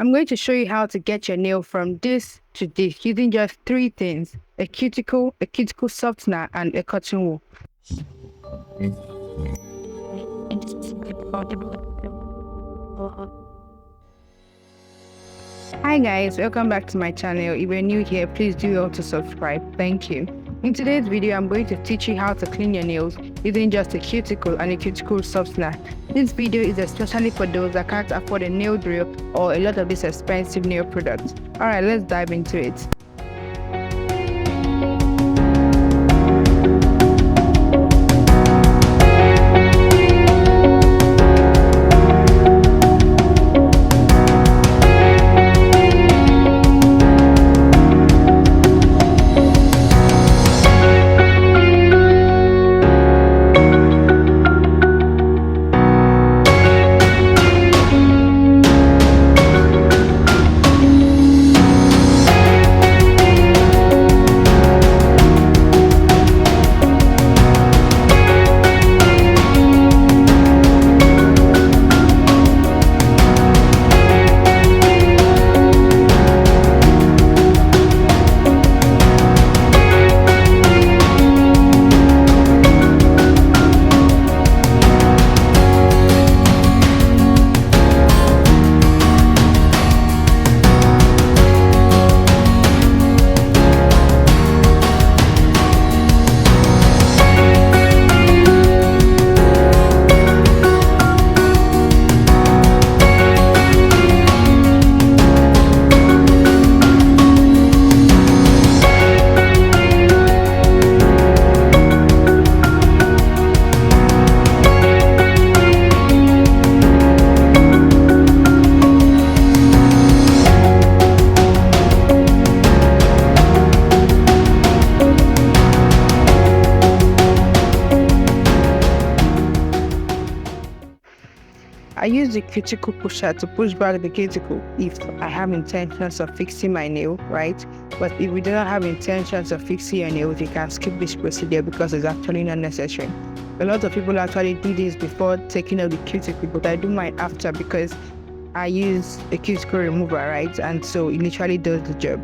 I'm going to show you how to get your nail from this to this using just three things: a cuticle softener, and a cotton wool. Hi guys, welcome back to my channel. If you're new here, please do also subscribe. Thank you. In today's video, I'm going to teach you how to clean your nails using just a cuticle and a cuticle softener. This video is especially for those that can't afford a nail drill or a lot of these expensive nail products. Alright, let's dive into it. I use the cuticle pusher to push back the cuticle if I have intentions of fixing my nail, right? But if we do not have intentions of fixing your nails, you can skip this procedure because it's actually not necessary. A lot of people actually do this before taking out the cuticle, but I do mine after because I use a cuticle remover, right? And so it literally does the job.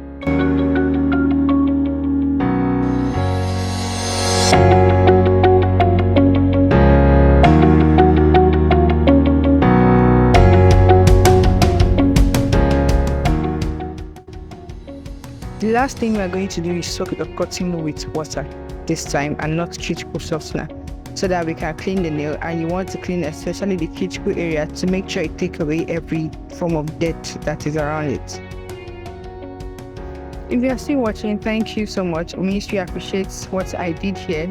The last thing we are going to do is soak the cotton wool with water this time and not cuticle softener, so that we can clean the nail. And you want to clean especially the cuticle area to make sure it takes away every form of dirt that is around it. If you are still watching, thank you so much. It means you appreciate what I did here.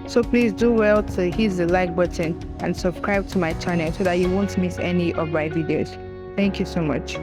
So please do well to hit the like button and subscribe to my channel so that you won't miss any of my videos. Thank you so much.